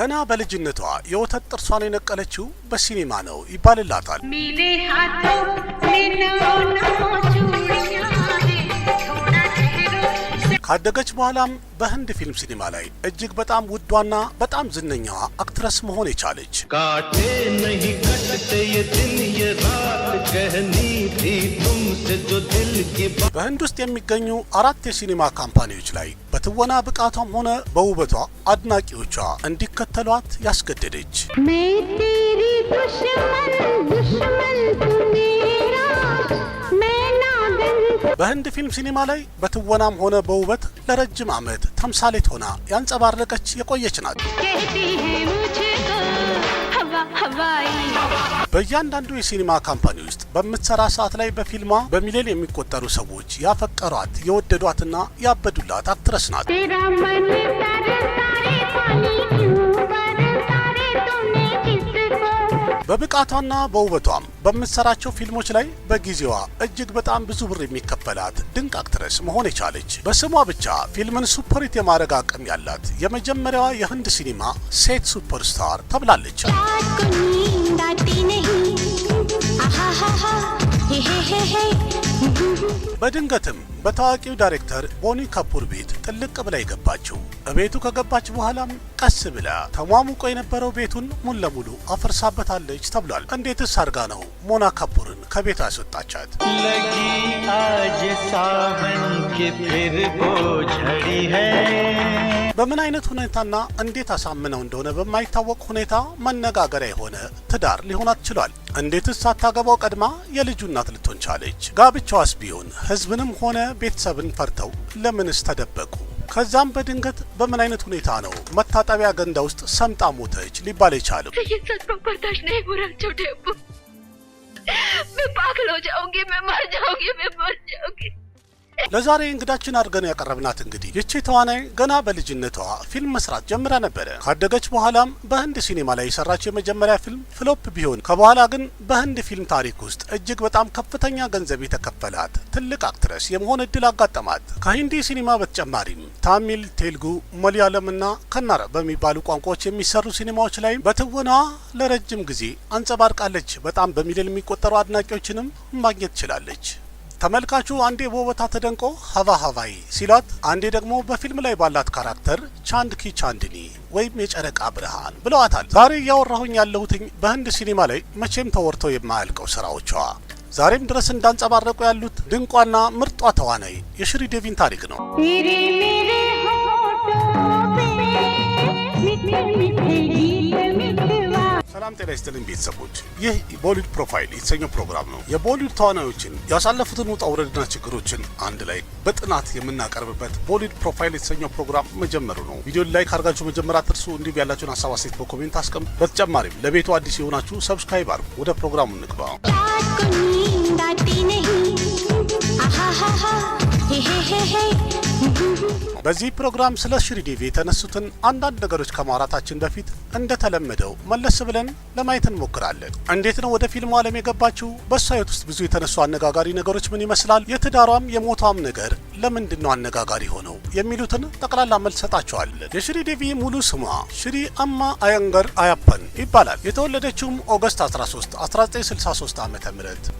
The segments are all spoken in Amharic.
ገና በልጅነቷ የወተት ጥርሷን የነቀለችው በሲኒማ ነው ይባልላታል። ካደገች በኋላም በህንድ ፊልም ሲኒማ ላይ እጅግ በጣም ውዷና በጣም ዝነኛዋ አክትረስ መሆን የቻለች በህንድ ውስጥ የሚገኙ 4 የሲኒማ ካምፓኒዎች ላይ በትወና ብቃቷም ሆነ በውበቷ አድናቂዎቿ እንዲከተሏት ያስገደደች በህንድ ፊልም ሲኒማ ላይ በትወናም ሆነ በውበት ለረጅም ዓመት ተምሳሌት ሆና ያንጸባረቀች የቆየች ናት። በእያንዳንዱ የሲኒማ ካምፓኒ ውስጥ በምትሰራ ሰዓት ላይ በፊልሟ በሚሊዮን የሚቆጠሩ ሰዎች ያፈቀሯት የወደዷትና ያበዱላት አክትረስ ናት። በብቃቷና በውበቷም በምትሰራቸው ፊልሞች ላይ በጊዜዋ እጅግ በጣም ብዙ ብር የሚከፈላት ድንቅ አክትረስ መሆን የቻለች በስሟ ብቻ ፊልምን ሱፐርሂት የማድረግ አቅም ያላት የመጀመሪያዋ የህንድ ሲኒማ ሴት ሱፐርስታር ተብላለች። በድንገትም በታዋቂው ዳይሬክተር ቦኒ ካፑር ቤት ጥልቅ ብላ የገባችው በቤቱ ከገባች በኋላም ቀስ ብላ ተሟሙቆ የነበረው ቤቱን ሙሉ ለሙሉ አፈርሳበታለች ተብሏል። እንዴትስ አድርጋ ነው ሞና ካፑርን ከቤቷ ያስወጣቻት? በምን አይነት ሁኔታና እንዴት አሳምነው እንደሆነ በማይታወቅ ሁኔታ መነጋገሪያ የሆነ ትዳር ሊሆናት ችሏል። እንዴትስ ሳታገባው ቀድማ የልጁ እናት ልትሆን ቻለች? ጋብቻዋስ ቢሆን ህዝብንም ሆነ ቤተሰብን ፈርተው ለምንስ ተደበቁ? ከዛም በድንገት በምን አይነት ሁኔታ ነው መታጠቢያ ገንዳ ውስጥ ሰምጣ ሞተች ሊባል የቻለው? ለዛሬ እንግዳችን አድርገን ያቀረብናት እንግዲህ ይቺ ተዋናይ ገና በልጅነቷ ፊልም መስራት ጀምራ ነበረ። ካደገች በኋላም በህንድ ሲኒማ ላይ የሰራችው የመጀመሪያ ፊልም ፍሎፕ ቢሆን ከበኋላ ግን በህንድ ፊልም ታሪክ ውስጥ እጅግ በጣም ከፍተኛ ገንዘብ የተከፈላት ትልቅ አክትረስ የመሆን እድል አጋጠማት። ከሂንዲ ሲኒማ በተጨማሪም ታሚል፣ ቴልጉ፣ መለያለምና ከናር በሚባሉ ቋንቋዎች የሚሰሩ ሲኒማዎች ላይ በትወናዋ ለረጅም ጊዜ አንጸባርቃለች። በጣም በሚሊዮን የሚቆጠሩ አድናቂዎችንም ማግኘት ችላለች። ተመልካቹ አንዴ በውበቷ ተደንቆ ሀቫ ሀቫይ ሲሏት፣ አንዴ ደግሞ በፊልም ላይ ባላት ካራክተር ቻንድ ኪ ቻንድኒ ወይም የጨረቃ ብርሃን ብለዋታል። ዛሬ እያወራሁኝ ያለሁትኝ በህንድ ሲኒማ ላይ መቼም ተወርቶ የማያልቀው ስራዎቿ ዛሬም ድረስ እንዳንጸባረቁ ያሉት ድንቋና ምርጧ ተዋናይ የሽሪዴቪን ታሪክ ነው። ሰላም ጤና ይስጥልኝ ቤተሰቦች፣ ይህ ቦሊውድ ፕሮፋይል የተሰኘው ፕሮግራም ነው። የቦሊውድ ተዋናዮችን ያሳለፉትን ውጣ ውረድና ችግሮችን አንድ ላይ በጥናት የምናቀርብበት ቦሊውድ ፕሮፋይል የተሰኘው ፕሮግራም መጀመሩ ነው። ቪዲዮን ላይክ አድርጋችሁ መጀመር አትርሱ። እንዲሁም ያላችሁን ሀሳብ አስተያየት በኮሜንት አስቀምጡ። በተጨማሪም ለቤቱ አዲስ የሆናችሁ ሰብስክራይብ አድርጉ። ወደ ፕሮግራሙ እንግባ። በዚህ ፕሮግራም ስለ ሽሪዴቪ የተነሱትን አንዳንድ ነገሮች ከማውራታችን በፊት እንደተለመደው መለስ ብለን ለማየት እንሞክራለን። እንዴት ነው ወደ ፊልሙ ዓለም የገባችው? በሷ ሕይወት ውስጥ ብዙ የተነሱ አነጋጋሪ ነገሮች ምን ይመስላል? የትዳሯም የሞቷም ነገር ለምንድነው አነጋጋሪ ሆነው የሚሉትን ጠቅላላ መልስ ሰጣቸዋለን። የሽሪዴቪ ሙሉ ስሟ ሽሪ አማ አያንገር አያፐን ይባላል። የተወለደችውም ኦገስት 13 1963 ዓ.ም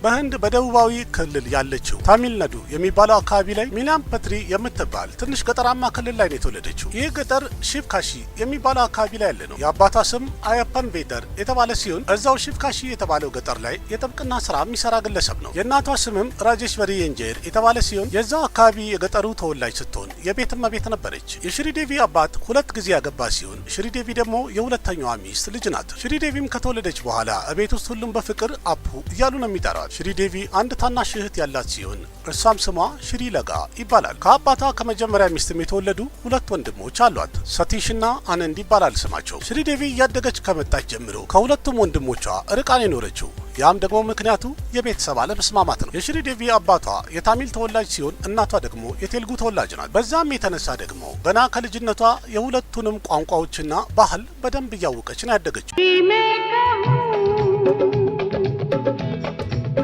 በህንድ በደቡባዊ ክልል ያለችው ታሚል ናዱ የሚባለው አካባቢ ላይ ሚናም ፐትሪ የምትባል ትንሽ ገጠራማ ክልል ላይ ነው የተወለደችው። ይህ ገጠር ሺቭካሺ የሚባለው አካባቢ ላይ ያለ ነው። የአባቷ ስም አያፐን ቬደር የተባለ ሲሆን እዛው ሺቭካሺ የተባለው ገጠር ላይ የጥብቅና ስራ የሚሰራ ግለሰብ ነው። የእናቷ ስምም ራጀሽቨሪ የንጀር የተባለ ሲሆን የዛው አካባቢ የገጠሩ ተወላጅ ስትሆን የቤት እመቤት ነበረች። የሽሪዴቪ አባት 2 ጊዜ ያገባ ሲሆን ሽሪዴቪ ደግሞ የሁለተኛዋ ሚስት ልጅ ናት። ሽሪዴቪም ከተወለደች በኋላ እቤት ውስጥ ሁሉም በፍቅር አፑ እያሉ ነው የሚጠራት። ሽሪዴቪ አንድ ታናሽ እህት ያላት ሲሆን እርሷም ስሟ ሽሪ ለጋ ይባላል። ከአባቷ ከመጀመሪያ ሚስትም የተወለዱ 2 ወንድሞች አሏት። ሰቲሽና አነንድ ይባላል ስማቸው። ሽሪዴቪ እያደገች ከመጣች ጀምሮ ከሁለቱም ወንድሞቿ ርቃን የኖረችው ያም ደግሞ ምክንያቱ የቤተሰብ አለመስማማት ነው። የሽሪዴቪ አባቷ የታሚል ተወላጅ ሲሆን እናቷ ደግሞ የቴልጉ ተወላጅ ናት። በዛም የተነሳ ደግሞ ገና ከልጅነቷ የሁለቱንም ቋንቋዎችና ባህል በደንብ እያወቀች ነው ያደገችው።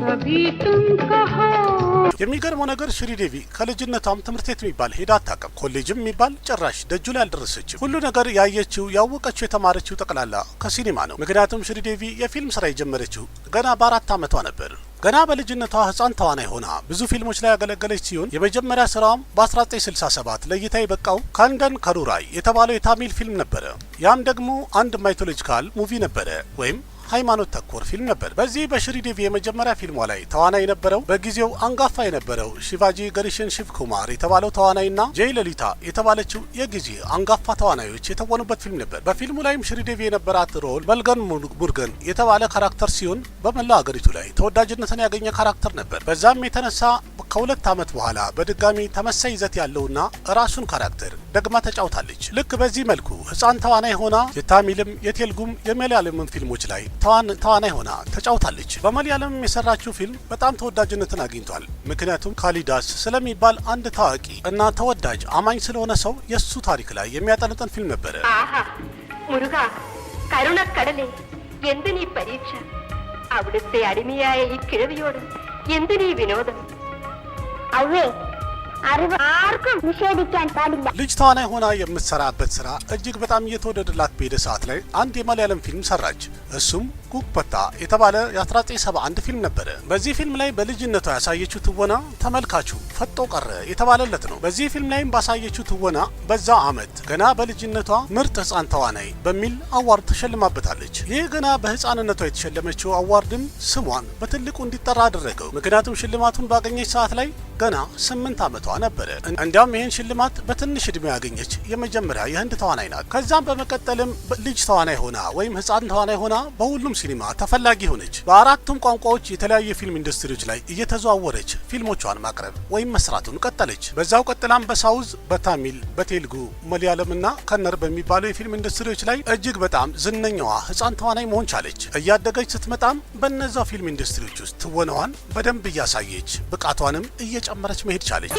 कभी तुम कहो የሚገርመው ነገር ሽሪዴቪ ከልጅነቷም ትምህርት ቤት የሚባል ሄዳ አታውቅም። ኮሌጅም የሚባል ጭራሽ ደጁ ላይ አልደረሰችም። ሁሉ ነገር ያየችው ያወቀችው የተማረችው ጠቅላላ ከሲኒማ ነው። ምክንያቱም ሽሪዴቪ የፊልም ስራ የጀመረችው ገና በ4 ዓመቷ ነበር። ገና በልጅነቷ ህፃን ተዋናይ ሆና ብዙ ፊልሞች ላይ ያገለገለች ሲሆን የመጀመሪያ ስራዋም በ1967 ለእይታ የበቃው ካንደን ከሩራይ የተባለው የታሚል ፊልም ነበረ። ያም ደግሞ አንድ ማይቶሎጂካል ሙቪ ነበረ ወይም ሃይማኖት ተኮር ፊልም ነበር። በዚህ በሽሪዴቪ የመጀመሪያ ፊልሟ ላይ ተዋናይ የነበረው በጊዜው አንጋፋ የነበረው ሺቫጂ ገሪሽን ሺቭ ኩማር የተባለው ተዋናይና ጄይ ለሊታ የተባለችው የጊዜ አንጋፋ ተዋናዮች የተወኑበት ፊልም ነበር። በፊልሙ ላይም ሽሪዴቪ የነበራት ሮል መልገን ሙርገን የተባለ ካራክተር ሲሆን በመላው አገሪቱ ላይ ተወዳጅነትን ያገኘ ካራክተር ነበር። በዛም የተነሳ ከ2 ዓመት በኋላ በድጋሚ ተመሳይ ይዘት ያለውና ራሱን ካራክተር ደግማ ተጫውታለች። ልክ በዚህ መልኩ ህፃን ተዋናይ ሆና የታሚልም የቴልጉም የመለያለምም ፊልሞች ላይ ተዋናይ ሆና ተጫውታለች። በመለያለም የሰራችው ፊልም በጣም ተወዳጅነትን አግኝቷል። ምክንያቱም ካሊዳስ ስለሚባል አንድ ታዋቂ እና ተወዳጅ አማኝ ስለሆነ ሰው የሱ ታሪክ ላይ የሚያጠነጥን ፊልም ነበረ። ሙሩጋ ከሩణ ከደሌ എന്തിനീ പരീക്ഷ അവിടുത്തെ അടിമയായ ഈ കിഴവിയോട് എന്തിനീ വിനോദം അവേ അറിവ് ആർക്കും നിഷേധിക്കാൻ പാടില്ല። ልጅ ተዋናይ ሆና የምትሰራበት ስራ እጅግ በጣም እየተወደደላት በሄደ ሰዓት ላይ አንድ የመለያለም ፊልም ሰራች። እሱም ኩክፐታ የተባለ የ1971 ፊልም ነበረ። በዚህ ፊልም ላይ በልጅነቷ ያሳየችው ትወና ተመልካቹ ፈጦ ቀረ የተባለለት ነው። በዚህ ፊልም ላይም ባሳየችው ትወና በዛ አመት ገና በልጅነቷ ምርጥ ህፃን ተዋናይ በሚል አዋርድ ተሸልማበታለች። ይህ ገና በህፃንነቷ የተሸለመችው አዋርድም ስሟን በትልቁ እንዲጠራ አደረገው። ምክንያቱም ሽልማቱን ባገኘች ሰዓት ላይ ገና 8 ዓመቷ ነበረ። እንዲያውም ይህን ሽልማት በትንሽ እድሜ ያገኘች የመጀመሪያ የህንድ ተዋናይ ናት። ከዛም በመቀጠልም ልጅ ተዋናይ ሆና ወይም ህፃን ተዋናይ ሆና በሁሉም ሲኒማ ተፈላጊ ሆነች። በ4ቱም ቋንቋዎች የተለያዩ የፊልም ኢንዱስትሪዎች ላይ እየተዘዋወረች ፊልሞቿን ማቅረብ ወይም መስራቱን ቀጠለች። በዛው ቀጥላም በሳውዝ፣ በታሚል፣ በቴልጉ፣ መለያለምና ከነር በሚባሉ የፊልም ኢንዱስትሪዎች ላይ እጅግ በጣም ዝነኛዋ ህፃን ተዋናይ መሆን ቻለች። እያደገች ስትመጣም በነዛው ፊልም ኢንዱስትሪዎች ውስጥ ትወናዋን በደንብ እያሳየች ብቃቷንም እየጨመረች መሄድ ቻለች።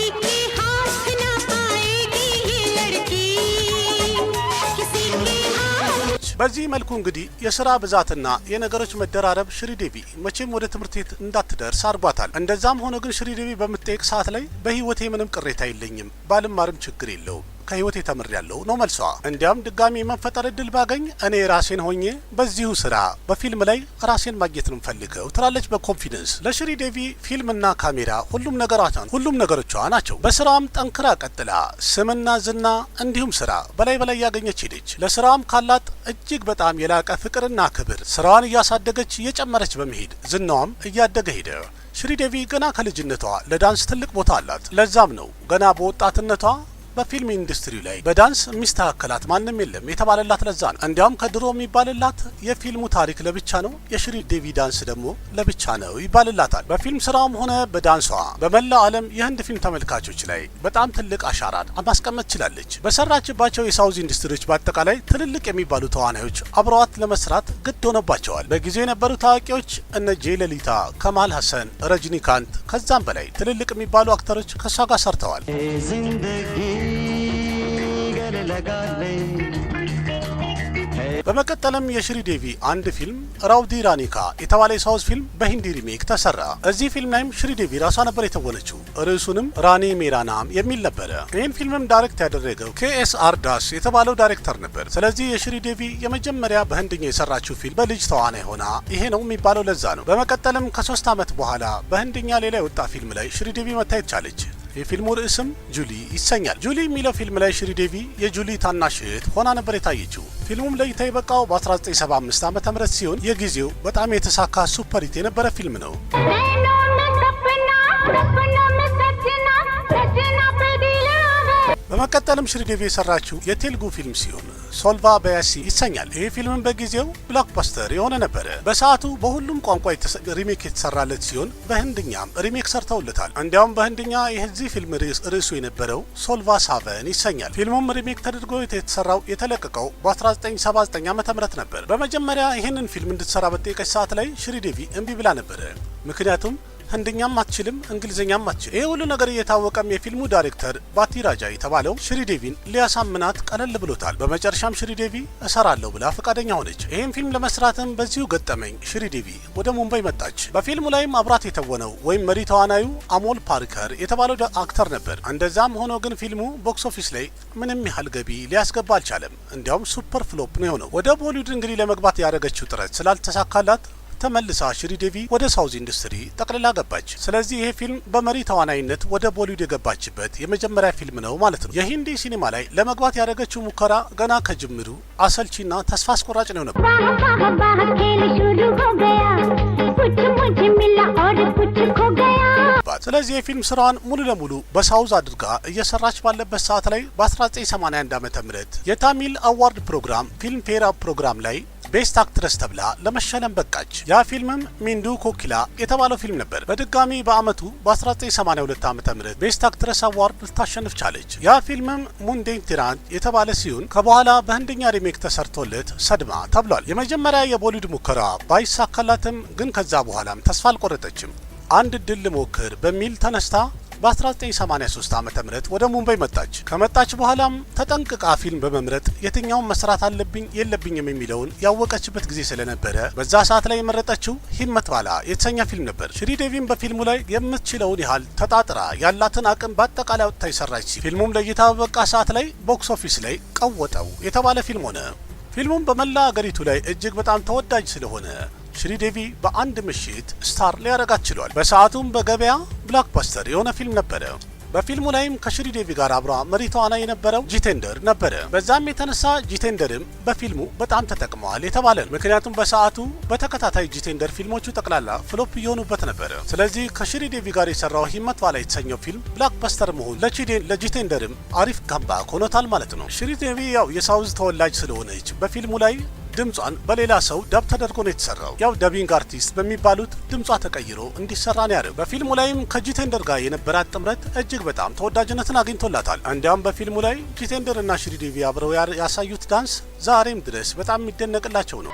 በዚህ መልኩ እንግዲህ የስራ ብዛትና የነገሮች መደራረብ ሽሪዴቪ መቼም ወደ ትምህርት ቤት እንዳትደርስ አድርጓታል። እንደዛም ሆኖ ግን ሽሪዴቪ በምትጠይቅ ሰዓት ላይ በህይወቴ ምንም ቅሬታ የለኝም፣ ባልማርም ችግር የለውም፣ ከህይወቴ ተምሬያለሁ ነው መልሷ። እንዲያም ድጋሚ የመፈጠር እድል ባገኝ እኔ ራሴን ሆኜ በዚሁ ስራ በፊልም ላይ ራሴን ማግኘት ነው ፈልገው ትላለች በኮንፊደንስ። ለሽሪዴቪ ፊልምና ካሜራ ሁሉም ነገሮቿ ናቸው። በስራዋም ጠንክራ ቀጥላ ስምና ዝና እንዲሁም ስራ በላይ ያገኘች ሄደች። ለስራዋም ካላት እጅግ በጣም የላቀ ፍቅርና ክብር ስራዋን እያሳደገች እየጨመረች በመሄድ ዝናዋም እያደገ ሄደ። ሽሪዴቪ ገና ከልጅነቷ ለዳንስ ትልቅ ቦታ አላት። ለዛም ነው ገና በወጣትነቷ በፊልም ኢንዱስትሪ ላይ በዳንስ የሚስተካከላት ማንም የለም የተባለላት ለዛ ነው። እንዲያውም ከድሮ የሚባልላት የፊልሙ ታሪክ ለብቻ ነው፣ የሽሪዴቪ ዳንስ ደግሞ ለብቻ ነው ይባልላታል። በፊልም ስራውም ሆነ በዳንሷ በመላው ዓለም የህንድ ፊልም ተመልካቾች ላይ በጣም ትልቅ አሻራን ማስቀመጥ ችላለች። በሰራችባቸው የሳውዝ ኢንዱስትሪዎች በአጠቃላይ ትልልቅ የሚባሉ ተዋናዮች አብረዋት ለመስራት ግድ ሆነባቸዋል። በጊዜው የነበሩ ታዋቂዎች እነ ጄይ ለሊታ፣ ከማል ሀሰን፣ ረጅኒካንት ከዛም በላይ ትልልቅ የሚባሉ አክተሮች ከሷ ጋር ሰርተዋል። በመቀጠልም የሽሪዴቪ አንድ ፊልም ራውዲ ራኒካ የተባለ የሳውዝ ፊልም በሂንዲ ሪሜክ ተሰራ። እዚህ ፊልም ላይም ሽሪዴቪ ራሷ ነበር የተወነችው። ርዕሱንም ራኒ ሜራ ናም የሚል ነበረ። ይህን ፊልምም ዳይሬክት ያደረገው KSR ዳስ የተባለው ዳይሬክተር ነበር። ስለዚህ የሽሪዴቪ የመጀመሪያ በህንድኛ የሰራችው ፊልም በልጅ ተዋናይ ሆና ይሄ ነው የሚባለው ለዛ ነው። በመቀጠልም ከ3 ዓመት በኋላ በህንድኛ ሌላ የወጣ ፊልም ላይ ሽሪዴቪ መታየት ቻለች። የፊልሙ ርዕስም ጁሊ ይሰኛል። ጁሊ የሚለው ፊልም ላይ ሽሪዴቪ የጁሊ ታናሽ እህት ሆና ነበር የታየችው። ፊልሙም ለእይታ የበቃው በ1975 ዓ.ም ሲሆን የጊዜው በጣም የተሳካ ሱፐር ሂት የነበረ ፊልም ነው። በመቀጠልም ሽሪዴቪ የሰራችው የቴልጉ ፊልም ሲሆን ሶልቫ በያሲ ይሰኛል። ይህ ፊልም በጊዜው ብሎክባስተር የሆነ ነበረ። በሰዓቱ በሁሉም ቋንቋ ሪሜክ የተሰራለት ሲሆን በህንድኛም ሪሜክ ሰርተውለታል። እንዲያውም በህንድኛ የዚህ ፊልም ርዕሱ የነበረው ሶልቫ ሳቨን ይሰኛል። ፊልሙም ሪሜክ ተደርጎ የተለቀቀው በ1979 ዓ.ም ነበር። በመጀመሪያ ይህንን ፊልም እንድትሰራ በጠየቀች ሰዓት ላይ ሽሪዴቪ እምቢ ብላ ነበረ። ምክንያቱም ህንድኛም አትችልም፣ እንግሊዝኛም አትችልም። ይህ ሁሉ ነገር እየታወቀም የፊልሙ ዳይሬክተር ባቲራጃ የተባለው ሽሪዴቪን ሊያሳምናት ቀለል ብሎታል። በመጨረሻም ሽሪዴቪ እሰራለሁ ብላ ፈቃደኛ ሆነች። ይህም ፊልም ለመስራትም በዚሁ ገጠመኝ ሽሪዴቪ ወደ ሙምባይ መጣች። በፊልሙ ላይም አብራት የተወነው ወይም መሪ ተዋናዩ አሞል ፓርከር የተባለው አክተር ነበር። እንደዛም ሆኖ ግን ፊልሙ ቦክስ ኦፊስ ላይ ምንም ያህል ገቢ ሊያስገባ አልቻለም። እንዲያውም ሱፐር ፍሎፕ ነው የሆነው። ወደ ቦሊውድ እንግዲህ ለመግባት ያደረገችው ጥረት ስላልተሳካላት ተመልሳ ሽሪዴቪ ወደ ሳውዝ ኢንዱስትሪ ጠቅልላ ገባች። ስለዚህ ይሄ ፊልም በመሪ ተዋናይነት ወደ ቦሊውድ የገባችበት የመጀመሪያ ፊልም ነው ማለት ነው። የሂንዲ ሲኒማ ላይ ለመግባት ያደረገችው ሙከራ ገና ከጅምሩ አሰልቺና ተስፋ አስቆራጭ ነው ነበር። ስለዚህ የፊልም ስራዋን ሙሉ ለሙሉ በሳውዝ አድርጋ እየሰራች ባለበት ሰዓት ላይ በ1981 ዓ.ም የታሚል አዋርድ ፕሮግራም ፊልም ፌር ፕሮግራም ላይ ቤስት አክትረስ ተብላ ለመሸለም በቃች። ያ ፊልምም ሚንዱ ኮኪላ የተባለው ፊልም ነበር። በድጋሚ በአመቱ በ1982 ዓ.ም ቤስት አክትረስ አዋርድ ልታሸንፍ ቻለች። ያ ፊልምም ሙንዴን ቲራን የተባለ ሲሆን ከበኋላ በህንድኛ ሪሜክ ተሰርቶለት ሰድማ ተብሏል። የመጀመሪያ የቦሊውድ ሙከራ ባይሳካላትም ግን ከዛ በኋላም ተስፋ አልቆረጠችም። አንድ ድል ልሞክር በሚል ተነስታ በ1983 ዓ.ም ወደ ሙምባይ መጣች። ከመጣች በኋላም ተጠንቅቃ ፊልም በመምረጥ የትኛውን መስራት አለብኝ የለብኝም የሚለውን ያወቀችበት ጊዜ ስለነበረ በዛ ሰዓት ላይ የመረጠችው ሂመት ዋላ የተሰኘ ፊልም ነበር። ሽሪዴቪን በፊልሙ ላይ የምትችለውን ያህል ተጣጥራ ያላትን አቅም በአጠቃላይ አውጥታ የሰራች ፊልሙም ለእይታ በበቃ ሰዓት ላይ ቦክስ ኦፊስ ላይ ቀወጠው የተባለ ፊልም ሆነ። ፊልሙም በመላ አገሪቱ ላይ እጅግ በጣም ተወዳጅ ስለሆነ ሽሪዴቪ በአንድ ምሽት ስታር ሊያረጋት ችሏል። በሰዓቱም በገበያ ብላክባስተር የሆነ ፊልም ነበረ። በፊልሙ ላይም ከሽሪዴቪ ጋር አብራ መሪ ተዋናይ የነበረው ጂቴንደር ነበረ። በዛም የተነሳ ጂቴንደርም በፊልሙ በጣም ተጠቅመዋል የተባለ ነው። ምክንያቱም በሰዓቱ በተከታታይ ጂቴንደር ፊልሞቹ ጠቅላላ ፍሎፕ እየሆኑበት ነበረ። ስለዚህ ከሽሪዴቪ ጋር የሰራው ሂመት ዋላ የተሰኘው ፊልም ብላክባስተር መሆኑ ለጂቴንደርም አሪፍ ካምባክ ሆኖታል ማለት ነው። ሽሪዴቪ ያው የሳውዝ ተወላጅ ስለሆነች በፊልሙ ላይ ድምጿን በሌላ ሰው ደብ ተደርጎ ነው የተሰራው። ያው ደቢንግ አርቲስት በሚባሉት ድምጿ ተቀይሮ እንዲሰራ ነው ያደረገው። በፊልሙ ላይም ከጂቴንደር ጋር የነበራት ጥምረት እጅግ በጣም ተወዳጅነትን አግኝቶላታል። እንዲያውም በፊልሙ ላይ ጂቴንደር እና ሽሪዴቪ አብረው ያሳዩት ዳንስ ዛሬም ድረስ በጣም የሚደነቅላቸው ነው።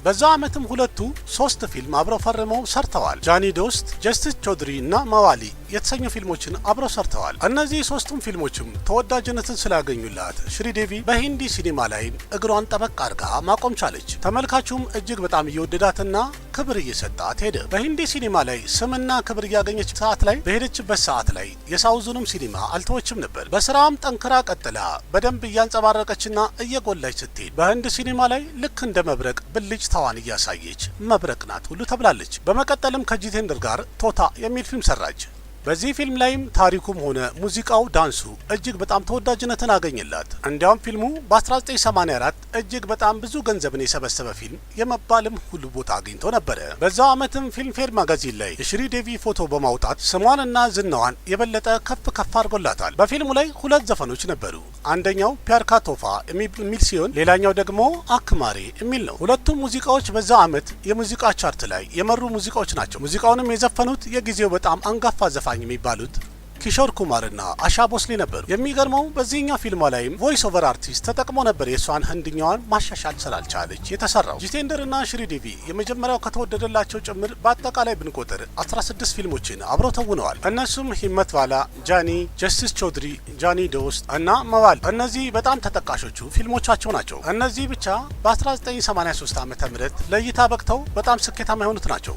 በዛ አመትም ሁለቱ 3 ፊልም አብረው ፈርመው ሰርተዋል። ጃኒ ዶስት፣ ጀስቲስ ቾድሪ እና መዋሊ የተሰኙ ፊልሞችን አብረው ሰርተዋል። እነዚህ 3ቱም ፊልሞችም ተወዳጅነትን ስላገኙላት ሽሪዴቪ በሂንዲ ሲኒማ ላይ እግሯን ጠበቅ አድርጋ ማቆም ቻለች። ተመልካቹም እጅግ በጣም እየወደዳትና ክብር እየሰጣት ሄደ። በሂንዲ ሲኒማ ላይ ስምና ክብር እያገኘች ሰዓት ላይ በሄደችበት ሰዓት ላይ የሳውዙንም ሲኒማ አልተወችም ነበር። በስራም ጠንክራ ቀጥላ በደንብ እያንጸባረቀችና እየጎላች ስትሄድ በህንድ ሲኒማ ላይ ልክ እንደ መብረቅ ብልጭ ታዋን እያሳየች መብረቅ ናት ሁሉ ተብላለች። በመቀጠልም ከጂቴንደር ጋር ቶታ የሚል ፊልም ሰራች። በዚህ ፊልም ላይም ታሪኩም ሆነ ሙዚቃው፣ ዳንሱ እጅግ በጣም ተወዳጅነትን አገኘላት። እንዲያውም ፊልሙ በ1984 እጅግ በጣም ብዙ ገንዘብን የሰበሰበ ፊልም የመባልም ሁሉ ቦታ አግኝቶ ነበረ። በዛው አመትም ፊልም ፌር ማጋዚን ላይ የሽሪዴቪ ፎቶ በማውጣት ስሟንና ዝናዋን የበለጠ ከፍ አድርጎላታል። በፊልሙ ላይ 2 ዘፈኖች ነበሩ። አንደኛው ፒያርካ ቶፋ የሚል ሲሆን ሌላኛው ደግሞ አክማሬ የሚል ነው። ሁለቱም ሙዚቃዎች በዛው አመት የሙዚቃ ቻርት ላይ የመሩ ሙዚቃዎች ናቸው። ሙዚቃውንም የዘፈኑት የጊዜው በጣም አንጋፋ ዘፋኝ የሚባሉት ኪሾር ኩማርና አሻ ቦስሌ ነበሩ። የሚገርመው በዚህኛው ፊልሟ ላይም ቮይስ ኦቨር አርቲስት ተጠቅሞ ነበር የሷን ህንድኛዋን ማሻሻል ስላልቻለች የተሰራው። ጂቴንደርና ሽሪዴቪ የመጀመሪያው ከተወደደላቸው ጭምር በአጠቃላይ ብንቆጥር 16 ፊልሞችን አብረው ተውነዋል። እነሱም ሂመት ዋላ፣ ጃኒ፣ ጀስቲስ ቾድሪ፣ ጃኒ ዶስት እና መዋል እነዚህ በጣም ተጠቃሾቹ ፊልሞቻቸው ናቸው። እነዚህ ብቻ በ1983 ዓ.ም ለእይታ በቅተው በጣም ስኬታማ የሆኑት ናቸው።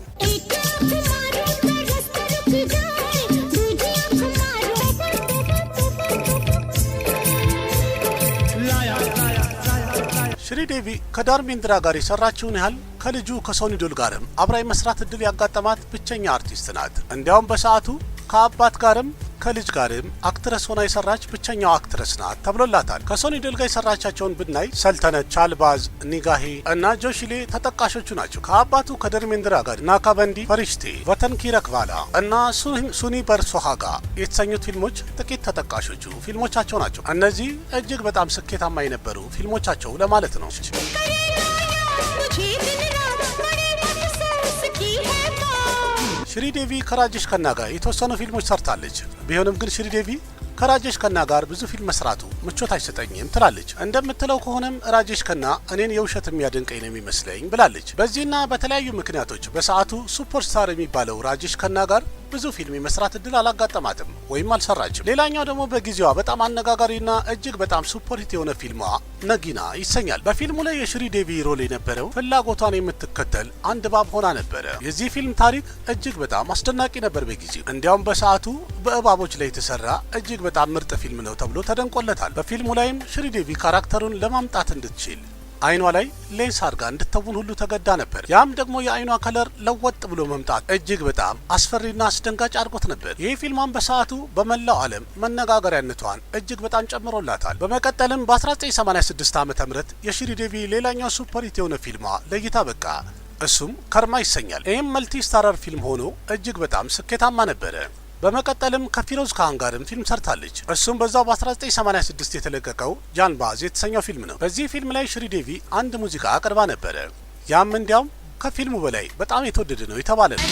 ሽሪዴቪ ከዳርሜንድራ ጋር የሰራችውን ያህል ከልጁ ከሶኒ ዶል ጋርም አብራ የመስራት እድል ያጋጠማት ብቸኛ አርቲስት ናት። እንዲያውም በሰዓቱ ከአባት ጋርም ከልጅ ጋርም አክትረስ ሆና የሰራች ብቸኛው አክትረስ ናት ተብሎላታል። ከሶኒ ዶል ጋር የሰራቻቸውን ብናይ ሰልተነት፣ ቻልባዝ፣ ኒጋሄ እና ጆሺሌ ተጠቃሾቹ ናቸው። ከአባቱ ከደርሜንድራ ጋር ናካበንዲ፣ ፈሪሽቴ፣ ወተን ኪ ረክቫላ እና ሱኒ በርሶሃጋ የተሰኙት ፊልሞች ጥቂት ተጠቃሾቹ ፊልሞቻቸው ናቸው። እነዚህ እጅግ በጣም ስኬታማ የነበሩ ፊልሞቻቸው ለማለት ነው። ሽሪዴቪ ከራጀሽ ከና ጋር የተወሰኑ ፊልሞች ሰርታለች። ቢሆንም ግን ሽሪዴቪ ከራጀሽ ከና ጋር ብዙ ፊልም መስራቱ ምቾት አይሰጠኝም ትላለች። እንደምትለው ከሆነም ራጀሽ ከና እኔን የውሸት የሚያደንቀኝ ነው የሚመስለኝ ብላለች። በዚህና በተለያዩ ምክንያቶች በሰዓቱ ሱፐርስታር የሚባለው ራጀሽ ከና ጋር ብዙ ፊልም የመስራት እድል አላጋጠማትም ወይም አልሰራችም። ሌላኛው ደግሞ በጊዜዋ በጣም አነጋጋሪና እጅግ በጣም ሱፐርሂት የሆነ ፊልሟ ነጊና ይሰኛል። በፊልሙ ላይ የሽሪ ዴቪ ሮል የነበረው ፍላጎቷን የምትከተል አንድ እባብ ሆና ነበረ። የዚህ ፊልም ታሪክ እጅግ በጣም አስደናቂ ነበር በጊዜው። እንዲያውም በሰዓቱ በእባቦች ላይ የተሰራ እጅግ በጣም ምርጥ ፊልም ነው ተብሎ ተደንቆለታል። በፊልሙ ላይም ሽሪ ዴቪ ካራክተሩን ለማምጣት እንድትችል አይኗ ላይ ሌንስ አድርጋ እንድትተውን ሁሉ ተገዳ ነበር። ያም ደግሞ የአይኗ ከለር ለወጥ ብሎ መምጣት እጅግ በጣም አስፈሪና አስደንጋጭ አድርጎት ነበር። ይህ ፊልሟን በሰዓቱ በመላው ዓለም መነጋገሪያነቷን እጅግ በጣም ጨምሮላታል። በመቀጠልም በ1986 ዓ.ም የሽሪ ዴቪ ሌላኛው ሱፐርሂት የሆነ ፊልሟ ለእይታ በቃ። እሱም ከርማ ይሰኛል። ይህም መልቲ ስታረር ፊልም ሆኖ እጅግ በጣም ስኬታማ ነበረ። በመቀጠልም ከፊሮዝ ካህን ጋርም ፊልም ሰርታለች። እሱም በዛው በ1986 የተለቀቀው ጃንባዝ የተሰኘው ፊልም ነው። በዚህ ፊልም ላይ ሽሪ ዴቪ አንድ ሙዚቃ አቅርባ ነበረ። ያም እንዲያውም ከፊልሙ በላይ በጣም የተወደደ ነው የተባለ ነው።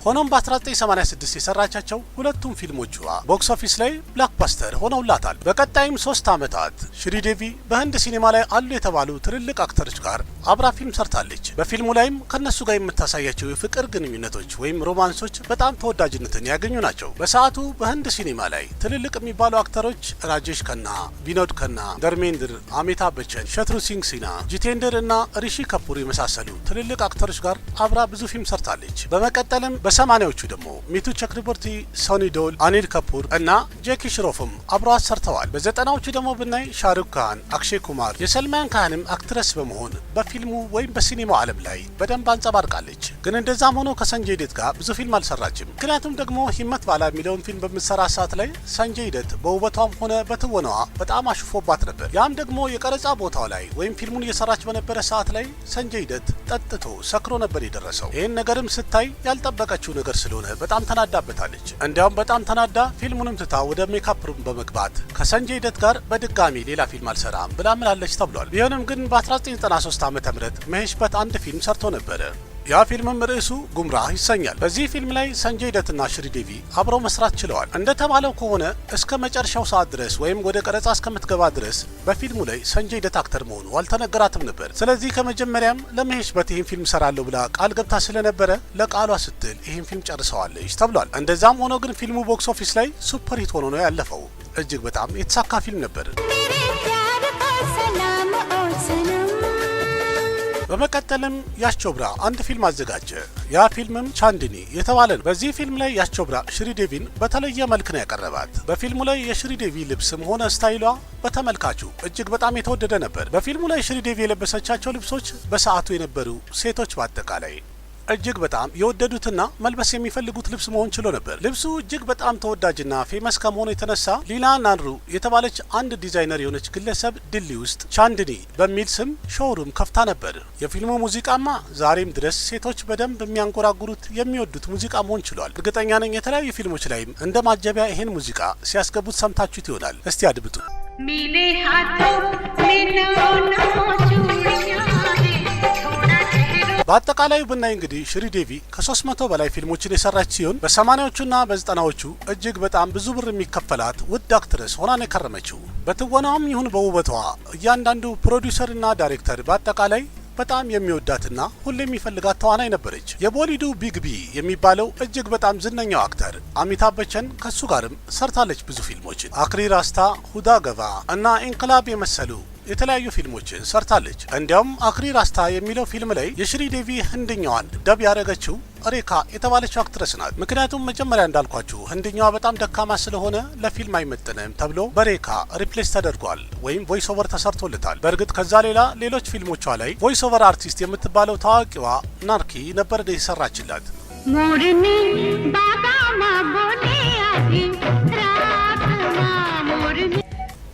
ሆኖም በ1986 የሰራቻቸው ሁለቱም ፊልሞቿ ቦክስ ኦፊስ ላይ ብላክባስተር ሆነውላታል። በቀጣይም 3 ዓመታት ሽሪ ዴቪ በህንድ ሲኔማ ላይ አሉ የተባሉ ትልልቅ አክተሮች ጋር አብራ ፊልም ሰርታለች። በፊልሙ ላይም ከነሱ ጋር የምታሳያቸው የፍቅር ግንኙነቶች ወይም ሮማንሶች በጣም ተወዳጅነትን ያገኙ ናቸው። በሰዓቱ በህንድ ሲኔማ ላይ ትልልቅ የሚባሉ አክተሮች ራጀሽ ከና፣ ቪኖድ ከና፣ ደርሜንድር፣ አሚታብ በቸን፣ ሸትሩ ሲንግ ሲና፣ ጂቴንደር እና ሪሺ ከፑር የመሳሰሉ ትልልቅ አክተሮች ጋር አብራ ብዙ ፊልም ሰርታለች። በመቀጠልም በሰማኒያዎቹ ደግሞ ሚቱ ቸክሪቦርቲ፣ ሶኒ ዶል፣ አኒል ከፑር እና ጄኪ ሽሮፍም አብረዋት ሰርተዋል። በ90ዎቹ ደግሞ ብናይ ሻሩክ ካን፣ አክሼ ኩማር፣ የሰልማን ካህንም አክትረስ በመሆን በፊልሙ ወይም በሲኒማው ዓለም ላይ በደንብ አንጸባርቃለች። ግን እንደዛም ሆኖ ከሰንጀይ ደት ጋር ብዙ ፊልም አልሰራችም። ምክንያቱም ደግሞ ሂመት ባላ የሚለውን ፊልም በምትሰራ ሰዓት ላይ ሰንጀይ ደት በውበቷም ሆነ በትወናዋ በጣም አሽፎባት ነበር። ያም ደግሞ የቀረጻ ቦታው ላይ ወይም ፊልሙን እየሰራች በነበረ ሰዓት ላይ ሰንጀይ ደት ጠጥቶ ሰክሮ ነበር የደረሰው። ይህን ነገርም ስታይ ያልጠበቀ ነገር ስለሆነ በጣም ተናዳበታለች። እንዲያውም በጣም ተናዳ ፊልሙንም ትታ ወደ ሜካፕ ሩም በመግባት ከሰንጀይ ደት ጋር በድጋሚ ሌላ ፊልም አልሰራም ብላ ምላለች ተብሏል። ቢሆንም ግን በ1993 ዓ.ም መሄሽበት አንድ ፊልም ሰርቶ ነበረ። ያ ፊልምም ርዕሱ ጉምራህ ይሰኛል። በዚህ ፊልም ላይ ሰንጀይ ደትና ሽሪ ዴቪ አብረው መስራት ችለዋል። እንደተባለው ከሆነ እስከ መጨረሻው ሰዓት ድረስ ወይም ወደ ቀረጻ እስከምትገባ ድረስ በፊልሙ ላይ ሰንጀይ ደት አክተር መሆኑ አልተነገራትም ነበር። ስለዚህ ከመጀመሪያም ለመሄሽበት ይህን ፊልም ሰራለሁ ብላ ቃል ገብታ ስለነበረ ለቃሏ ስትል ይህን ፊልም ጨርሰዋለች ተብሏል። እንደዛም ሆኖ ግን ፊልሙ ቦክስ ኦፊስ ላይ ሱፐር ሂት ሆኖ ነው ያለፈው። እጅግ በጣም የተሳካ ፊልም ነበር። በመቀጠልም ያስቾብራ አንድ ፊልም አዘጋጀ። ያ ፊልምም ቻንድኒ የተባለ ነው። በዚህ ፊልም ላይ ያስቾብራ ሽሪ ዴቪን በተለየ መልክ ነው ያቀረባት። በፊልሙ ላይ የሽሪ ዴቪ ልብስም ሆነ ስታይሏ በተመልካቹ እጅግ በጣም የተወደደ ነበር። በፊልሙ ላይ ሽሪ ዴቪ የለበሰቻቸው ልብሶች በሰዓቱ የነበሩ ሴቶች በአጠቃላይ እጅግ በጣም የወደዱትና መልበስ የሚፈልጉት ልብስ መሆን ችሎ ነበር። ልብሱ እጅግ በጣም ተወዳጅና ፌመስ ከመሆኑ የተነሳ ሊላ ናንሩ የተባለች አንድ ዲዛይነር የሆነች ግለሰብ ድሊ ውስጥ ቻንድኒ በሚል ስም ሾውሩም ከፍታ ነበር። የፊልሙ ሙዚቃማ ዛሬም ድረስ ሴቶች በደንብ የሚያንጎራጉሩት የሚወዱት ሙዚቃ መሆን ችሏል። እርግጠኛ ነኝ የተለያዩ ፊልሞች ላይም እንደ ማጀቢያ ይሄን ሙዚቃ ሲያስገቡት ሰምታችሁት ይሆናል። እስቲ አድምጡ። ሚሌ ሃቶ በአጠቃላዩ ብናይ እንግዲህ ሽሪ ዴቪ ከ300 በላይ ፊልሞችን የሰራች ሲሆን በ80ዎቹና በ90ዎቹ እጅግ በጣም ብዙ ብር የሚከፈላት ውድ አክትረስ ሆና ነው የከረመችው። በትወናውም ይሁን በውበቷ እያንዳንዱ ፕሮዲውሰርና ዳይሬክተር በአጠቃላይ በጣም የሚወዳትና ሁሌ የሚፈልጋት ተዋናይ ነበረች። የቦሊዱ ቢግ ቢ የሚባለው እጅግ በጣም ዝነኛው አክተር አሚታብ በቸን ከሱ ጋርም ሰርታለች ብዙ ፊልሞችን። አክሪ ራስታ፣ ሁዳ ገባ እና ኢንቅላብ የመሰሉ የተለያዩ ፊልሞችን ሰርታለች። እንዲያውም አክሪ ራስታ የሚለው ፊልም ላይ የሽሪ ዴቪ ህንድኛዋን ደብ ያደረገችው ሬካ የተባለችው አክትረስ ናት። ምክንያቱም መጀመሪያ እንዳልኳችሁ ህንድኛዋ በጣም ደካማ ስለሆነ ለፊልም አይመጥንም ተብሎ በሬካ ሪፕሌስ ተደርጓል ወይም ቮይስ ኦቨር ተሰርቶለታል። በእርግጥ ከዛ ሌላ ሌሎች ፊልሞቿ ላይ ቮይስ ኦቨር አርቲስት የምትባለው ታዋቂዋ ናርኪ ነበር የሰራችላት።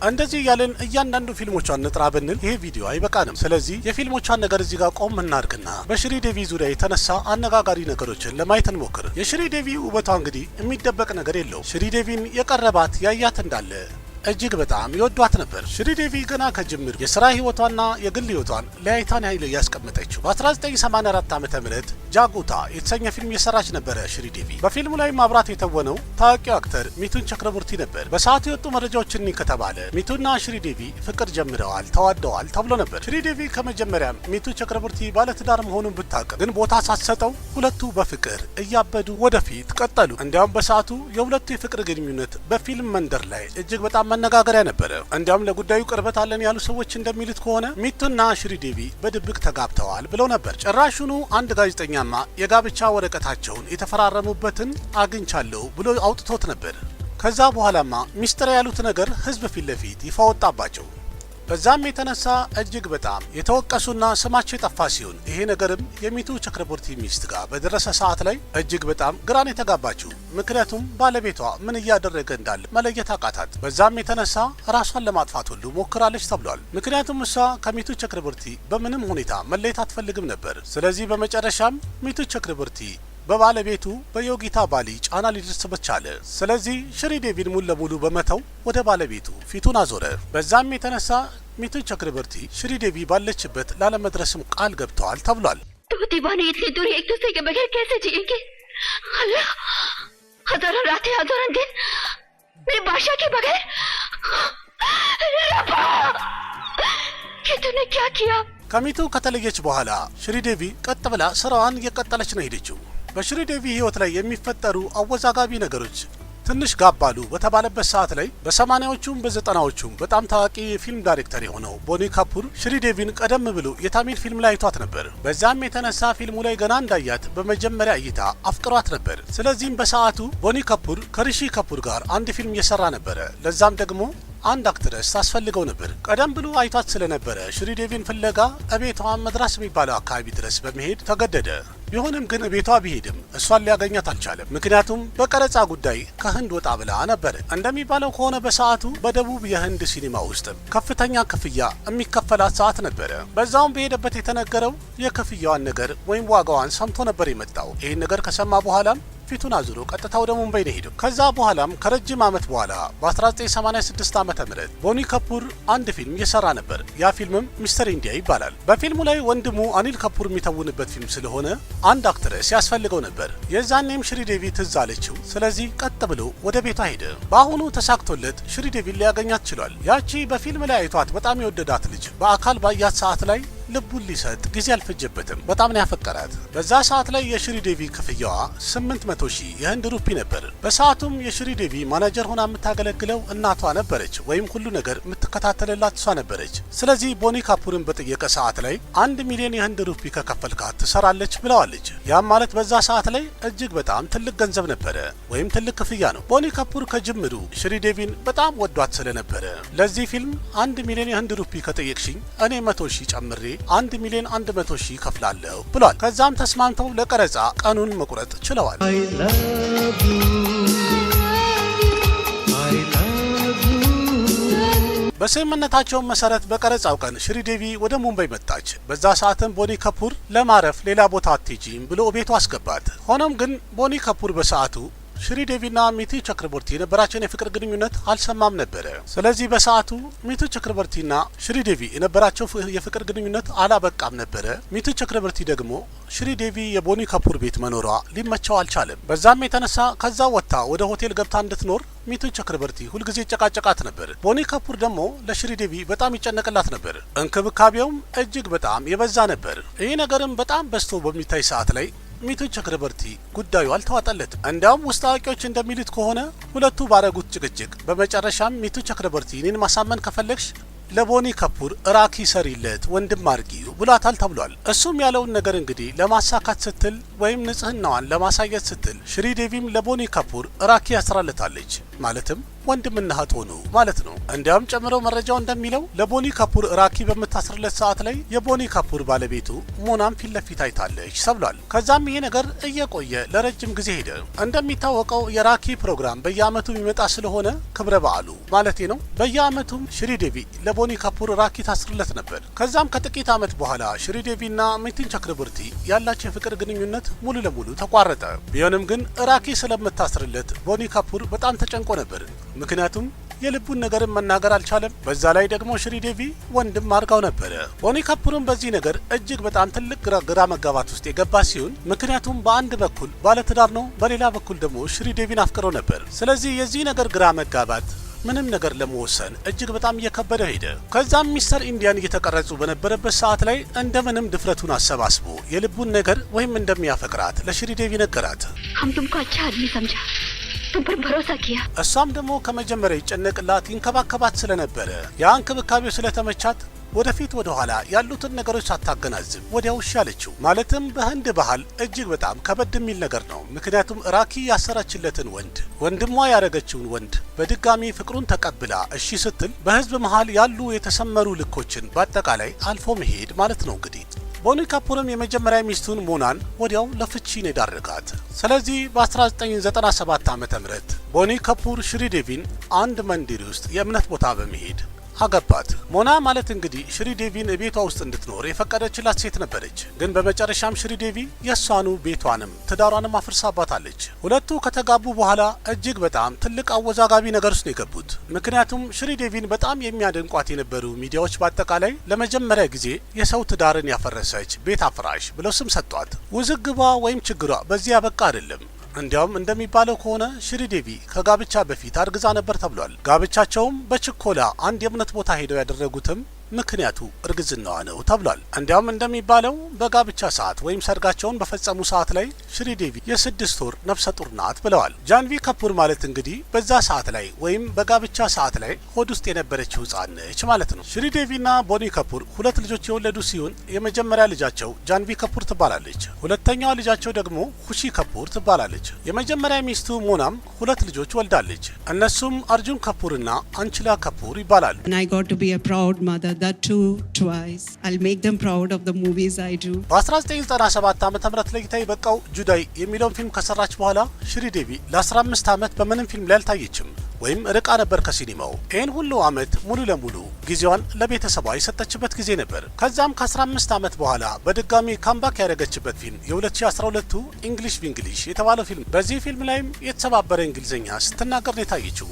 እንደዚህ እያለን እያንዳንዱ ፊልሞቿን ንጥራ ብንል ይሄ ቪዲዮ አይበቃንም። ስለዚህ የፊልሞቿን ነገር እዚህ ጋር ቆም እናድርግና በሽሪ ዴቪ ዙሪያ የተነሳ አነጋጋሪ ነገሮችን ለማየት እንሞክር። የሽሪ ዴቪ ውበቷ እንግዲህ የሚደበቅ ነገር የለው። ሽሪ ዴቪን የቀረባት ያያት እንዳለ እጅግ በጣም ይወዷት ነበር። ሽሪ ዴቪ ገና ከጅምር የስራ ህይወቷና የግል ህይወቷን ለያይታን ኃይል ያስቀመጠችው በ1984 ዓ.ም ጃጉታ የተሰኘ ፊልም የሰራች ነበረ ሽሪዴቪ። በፊልሙ ላይ ማብራት የተወነው ታዋቂው አክተር ሚቱን ቸክረበርቲ ነበር። በሰዓቱ የወጡ መረጃዎችን ከተባለ ሚቱና ሽሪዴቪ ፍቅር ጀምረዋል፣ ተዋደዋል ተብሎ ነበር። ሽሪዴቪ ከመጀመሪያም ሚቱ ቸክረበርቲ ባለትዳር መሆኑን ብታውቅ ግን ቦታ ሳትሰጠው ሁለቱ በፍቅር እያበዱ ወደፊት ቀጠሉ። እንዲያውም በሰዓቱ የሁለቱ የፍቅር ግንኙነት በፊልም መንደር ላይ እጅግ በጣም መነጋገሪያ ነበረ። እንዲያውም ለጉዳዩ ቅርበት አለን ያሉ ሰዎች እንደሚሉት ከሆነ ሚቱና ሽሪዴቪ በድብቅ ተጋብተዋል ብለው ነበር። ጭራሹኑ አንድ ጋዜጠኛማ የጋብቻ ወረቀታቸውን የተፈራረሙበትን አግኝቻለሁ ብሎ አውጥቶት ነበር። ከዛ በኋላማ ሚስጥር ያሉት ነገር ህዝብ ፊት ለፊት ይፋ ወጣባቸው። በዛም የተነሳ እጅግ በጣም የተወቀሱና ስማቸው የጠፋ ሲሆን ይሄ ነገርም የሚቱ ቸክረበርቲ ሚስት ጋር በደረሰ ሰዓት ላይ እጅግ በጣም ግራን የተጋባችው። ምክንያቱም ባለቤቷ ምን እያደረገ እንዳለ መለየት አቃታት። በዛም የተነሳ ራሷን ለማጥፋት ሁሉ ሞክራለች ተብሏል። ምክንያቱም እሷ ከሚቱ ቸክረበርቲ በምንም ሁኔታ መለየት አትፈልግም ነበር። ስለዚህ በመጨረሻም ሚቱ ቸክረበርቲ በባለቤቱ በዮጊታ ባሊ ጫና ሊደርስበት ቻለ። ስለዚህ ሽሪዴቪን ሙሉ ለሙሉ በመተው ወደ ባለቤቱ ፊቱን አዞረ። በዛም የተነሳ ሚቱ ቸክረበርቲ ሽሪዴቪ ባለችበት ላለመድረስም ቃል ገብተዋል ተብሏል። तो दीवाने इतनी दूर एक दूसरे के बगैर कैसे जिएंगे? अल्लाह, हजारों रातें हजारों दिन मेरे बादशाह के बगैर। रब्बा, ये तूने क्या किया? ከሚቱ ከተለየች በኋላ ሽሪዴቪ ቀጥ ብላ ስራዋን እየቀጠለች ነው ሄደችው። በሽሪዴቪ ህይወት ላይ የሚፈጠሩ አወዛጋቢ ነገሮች ትንሽ ጋባሉ በተባለበት ሰዓት ላይ በ80ዎቹም በ90ዎቹም በጣም ታዋቂ የፊልም ዳይሬክተር የሆነው ቦኒ ካፑር ሽሪዴቪን ቀደም ብሎ የታሚል ፊልም ላይ አይቷት ነበር። በዛም የተነሳ ፊልሙ ላይ ገና እንዳያት በመጀመሪያ እይታ አፍቅሯት ነበር። ስለዚህም በሰዓቱ ቦኒ ካፑር ከሪሺ ካፑር ጋር አንድ ፊልም እየሰራ ነበረ። ለዛም ደግሞ አንድ አክትረስ ታስፈልገው ነበር። ቀደም ብሎ አይቷት ስለነበረ ሽሪዴቪን ፍለጋ እቤቷ መድራስ የሚባለው አካባቢ ድረስ በመሄድ ተገደደ። ቢሆንም ግን ቤቷ ቢሄድም እሷን ሊያገኛት አልቻለም። ምክንያቱም በቀረጻ ጉዳይ ከህንድ ወጣ ብላ ነበር። እንደሚባለው ከሆነ በሰዓቱ በደቡብ የህንድ ሲኒማ ውስጥ ከፍተኛ ክፍያ የሚከፈላት ሰዓት ነበረ። በዛውም በሄደበት የተነገረው የክፍያዋን ነገር ወይም ዋጋዋን ሰምቶ ነበር የመጣው። ይህን ነገር ከሰማ በኋላም ፊቱን አዙሮ ቀጥታ ወደ ሙምባይ ነው ሄደው። ከዛ በኋላም ከረጅም ዓመት በኋላ በ1986 ዓመተ ምህረት ቦኒ ካፑር አንድ ፊልም እየሰራ ነበር። ያ ፊልምም ሚስተር ኢንዲያ ይባላል። በፊልሙ ላይ ወንድሙ አኒል ካፑር የሚተውንበት ፊልም ስለሆነ አንድ አክትረስ ያስፈልገው ነበር። የዛኔም ሽሪዴቪ ትዝ አለችው። ስለዚህ ቀጥ ብሎ ወደ ቤቷ ሄደ። በአሁኑ ተሳክቶለት ሽሪዴቪን ሊያገኛት ችሏል። ያቺ በፊልም ላይ አይቷት በጣም የወደዳት ልጅ በአካል ባያት ሰዓት ላይ ልቡን ሊሰጥ ጊዜ አልፈጀበትም። በጣም ነው ያፈቀራት። በዛ ሰዓት ላይ የሽሪዴቪ ክፍያዋ 800,000 የህንድ ሩፒ ነበር። በሰዓቱም የሽሪዴቪ ማናጀር ሆና የምታገለግለው እናቷ ነበረች፣ ወይም ሁሉ ነገር የምትከታተልላት እሷ ነበረች። ስለዚህ ቦኒ ካፑርን በጠየቀ ሰዓት ላይ 1 ሚሊዮን የህንድ ሩፒ ከከፈልካት ትሰራለች ብለዋለች። ያም ማለት በዛ ሰዓት ላይ እጅግ በጣም ትልቅ ገንዘብ ነበረ፣ ወይም ትልቅ ክፍያ ነው። ቦኒ ካፑር ከጅምሩ ሽሪዴቪን በጣም ወዷት ስለነበረ ለዚህ ፊልም 1 ሚሊዮን የህንድ ሩፒ ከጠየቅሽኝ እኔ 100,000 ጨምሬ 1 ሚሊዮን 100,000 ከፍላለሁ ብሏል። ከዛም ተስማምተው ለቀረጻ ቀኑን መቁረጥ ችለዋል። በስምምነታቸው መሰረት በቀረጻው ቀን ሽሪዴቪ ወደ ሙምባይ መጣች። በዛ ሰዓትም ቦኒ ካፑር ለማረፍ ሌላ ቦታ አትሄጂም ብሎ ቤቱ አስገባት። ሆኖም ግን ቦኒ ካፑር በሰዓቱ ሽሪዴቪና ሚቱ ቸክረበርቲ የነበራቸውን የፍቅር ግንኙነት አልሰማም ነበረ። ስለዚህ በሰዓቱ ሚቱ ቸክረበርቲና ሽሪዴቪ የነበራቸው የፍቅር ግንኙነት አላበቃም ነበረ። ሚቱ ቸክረበርቲ ደግሞ ሽሪዴቪ የቦኒ ካፑር ቤት መኖሯ ሊመቸው አልቻለም። በዛም የተነሳ ከዛ ወጥታ ወደ ሆቴል ገብታ እንድትኖር ሚቱ ቸክረበርቲ ሁልጊዜ ጨቃጨቃት ነበር። ቦኒ ካፑር ደግሞ ለሽሪዴቪ በጣም ይጨነቅላት ነበር። እንክብካቤውም እጅግ በጣም የበዛ ነበር። ይህ ነገርም በጣም በዝቶ በሚታይ ሰዓት ላይ ሚቱ ቸክረበርቲ ጉዳዩ አልተዋጠለትም። እንዲያውም ውስጥ አዋቂዎች እንደሚሉት ከሆነ ሁለቱ ባረጉት ጭቅጭቅ በመጨረሻም ሚቱ ቸክረበርቲ እኔን ማሳመን ከፈለግሽ ለቦኒ ካፑር ራኪ ሰሪለት ወንድም አርጊው ብሏታል ተብሏል። እሱም ያለውን ነገር እንግዲህ ለማሳካት ስትል ወይም ንጽህናዋን ለማሳየት ስትል ሽሪዴቪም ለቦኒ ካፑር ራኪ ያስራለታለች። ማለትም ወንድምና እህት ሆኑ ማለት ነው። እንዲያውም ጨምረው መረጃው እንደሚለው ለቦኒ ካፑር ራኪ በምታስርለት ሰዓት ላይ የቦኒ ካፑር ባለቤቱ ሞናም ፊት ለፊት አይታለች ተብሏል። ከዛም ይሄ ነገር እየቆየ ለረጅም ጊዜ ሄደ። እንደሚታወቀው የራኪ ፕሮግራም በየአመቱ የሚመጣ ስለሆነ ክብረ በዓሉ ማለቴ ነው። በየአመቱም ሽሪዴቪ ለቦኒ ካፑር ራኪ ታስርለት ነበር። ከዛም ከጥቂት አመት በኋላ ሽሪዴቪና ሚቱ ቸክረበርቲ ያላቸው የፍቅር ግንኙነት ሙሉ ለሙሉ ተቋረጠ። ቢሆንም ግን ራኪ ስለምታስርለት ቦኒ ካፑር በጣም ተጨንቆ ነበር። ምክንያቱም የልቡን ነገርን መናገር አልቻለም። በዛ ላይ ደግሞ ሽሪዴቪ ወንድም አድርጋው ነበረ። ቦኒ ካፑርም በዚህ ነገር እጅግ በጣም ትልቅ ግራ መጋባት ውስጥ የገባ ሲሆን ምክንያቱም በአንድ በኩል ባለትዳር ነው፣ በሌላ በኩል ደግሞ ሽሪዴቪን አፍቅረው ነበር። ስለዚህ የዚህ ነገር ግራ መጋባት ምንም ነገር ለመወሰን እጅግ በጣም እየከበደው ሄደ። ከዛም ሚስተር ኢንዲያን እየተቀረጹ በነበረበት ሰዓት ላይ እንደምንም ድፍረቱን አሰባስቦ የልቡን ነገር ወይም እንደሚያፈቅራት ለሽሪዴቪ ነገራት። हम तुमको अच्छा आदमी समझा, तुम पर भरोसा किया። እሷም ደግሞ ከመጀመሪያ ይጨነቅላት ይንከባከባት ስለነበረ ያ እንክብካቤው ስለተመቻት ወደፊት ወደ ኋላ ያሉትን ነገሮች ሳታገናዝብ ወዲያው እሺ አለችው። ማለትም በህንድ ባህል እጅግ በጣም ከበድ የሚል ነገር ነው። ምክንያቱም ራኪ ያሰረችለትን ወንድሟ ያደረገችውን ወንድ በድጋሚ ፍቅሩን ተቀብላ እሺ ስትል በህዝብ መሃል ያሉ የተሰመሩ ልኮችን በአጠቃላይ አልፎ መሄድ ማለት ነው። እንግዲህ ቦኒ ካፑርም የመጀመሪያ ሚስቱን ሞናን ወዲያው ለፍቺ ነው የዳረጋት። ስለዚህ በ1997 ዓ.ም ቦኒ ካፑር ሽሪዴቪን አንድ መንደር ውስጥ የእምነት ቦታ በመሄድ አገባት። ሞና ማለት እንግዲህ ሽሪዴቪን ቤቷ ውስጥ እንድትኖር የፈቀደችላት ሴት ነበረች። ግን በመጨረሻም ሽሪዴቪ የሷኑ ቤቷንም ትዳሯንም አፍርሳባታለች። ሁለቱ ከተጋቡ በኋላ እጅግ በጣም ትልቅ አወዛጋቢ ነገር ውስጥ ነው የገቡት። ምክንያቱም ሽሪዴቪን በጣም የሚያደንቋት የነበሩ ሚዲያዎች በአጠቃላይ ለመጀመሪያ ጊዜ የሰው ትዳርን ያፈረሰች ቤት አፍራሽ ብለው ስም ሰጧት። ውዝግቧ ወይም ችግሯ በዚህ ያበቃ አይደለም። እንዲያውም እንደሚባለው ከሆነ ሽሪዴቪ ከጋብቻ በፊት አርግዛ ነበር ተብሏል። ጋብቻቸውም በችኮላ አንድ የእምነት ቦታ ሄደው ያደረጉትም ምክንያቱ እርግዝናዋ ነው ተብሏል። እንዲያውም እንደሚባለው በጋብቻ ሰዓት ወይም ሰርጋቸውን በፈጸሙ ሰዓት ላይ ሽሪዴቪ የ6 ወር ነፍሰ ጡር ናት ብለዋል። ጃንቪ ካፑር ማለት እንግዲህ በዛ ሰዓት ላይ ወይም በጋብቻ ሰዓት ላይ ሆድ ውስጥ የነበረችው ሕፃን ነች ማለት ነው። ሽሪዴቪና ቦኒ ካፑር ሁለት ልጆች የወለዱ ሲሆን የመጀመሪያ ልጃቸው ጃንቪ ካፑር ትባላለች። ሁለተኛዋ ልጃቸው ደግሞ ሁሺ ካፑር ትባላለች። የመጀመሪያ ሚስቱ ሞናም ሁለት ልጆች ወልዳለች። እነሱም አርጁን ካፑርና አንችላ ካፑር ይባላሉ። That too twice. I'll make them proud of the movies I do. በ1997 ዓ.ም ለእይታ የበቃው ጁዳይ የሚለውን ፊልም ከሰራች በኋላ ሽሪዴቪ ለ15 ዓመት በምንም ፊልም ላይ አልታየችም ወይም ርቃ ነበር ከሲኒማው። ይህን ሁሉ ዓመት ሙሉ ለሙሉ ጊዜዋን ለቤተሰቧ የሰጠችበት ጊዜ ነበር። ከዛም ከ15 ዓመት በኋላ በድጋሚ ካምባክ ያደረገችበት ፊልም የ2012ቱ ኢንግሊሽ ቪንግሊሽ የተባለው ፊልም። በዚህ ፊልም ላይም የተሰባበረ እንግሊዝኛ ስትናገር ነው የታየችው።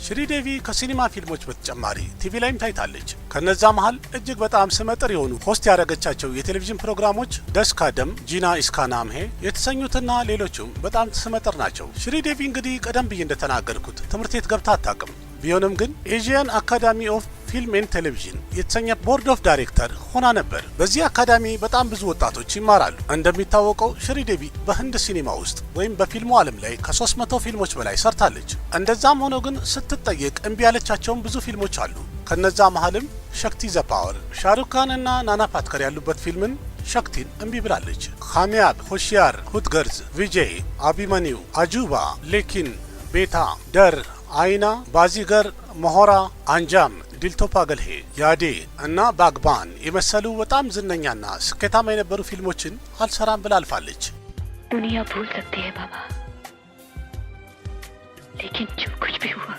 ሽሪዴቪ ከሲኒማ ፊልሞች በተጨማሪ ቲቪ ላይም ታይታለች። ከነዛ መሃል እጅግ በጣም ስመጥር የሆኑ ሆስት ያደረገቻቸው የቴሌቪዥን ፕሮግራሞች ደስካደም፣ ጂና ኢስካናምሄ የተሰኙትና ሌሎቹም በጣም ስመጥር ናቸው። ሽሪዴቪ እንግዲህ ቀደም ብዬ እንደተናገርኩት ትምህርት ቤት ገብታ አታውቅም። ቢሆንም ግን ኤዥያን አካዳሚ ኦፍ ፊልም ኤንድ ቴሌቪዥን የተሰኘ ቦርድ ኦፍ ዳይሬክተር ሆና ነበር። በዚህ አካዳሚ በጣም ብዙ ወጣቶች ይማራሉ። እንደሚታወቀው ሽሪዴቪ በህንድ ሲኒማ ውስጥ ወይም በፊልሙ ዓለም ላይ ከ300 ፊልሞች በላይ ሰርታለች። እንደዛም ሆኖ ግን ስትጠየቅ እምቢ ያለቻቸውን ብዙ ፊልሞች አሉ። ከነዛ መሃልም ሸክቲ ዘ ፓወር ሻሩካን እና ናና ፓትከር ያሉበት ፊልምን ሸክቲን እምቢ ብላለች። ካሚያብ፣ ሆሺያር፣ ሁትገርዝ፣ ቪጄይ፣ አቢመኒው፣ አጁባ፣ ሌኪን፣ ቤታ፣ ደር፣ አይና፣ ባዚገር፣ መሆራ፣ አንጃም፣ ዲልቶ ፓገልሄ፣ ያዴ እና ባግባን የመሰሉ በጣም ዝነኛና ስኬታማ የነበሩ ፊልሞችን አልሰራም ብላ አልፋለች። दुनिया भूल सकती है बाबा, लेकिन जो कुछ भी हुआ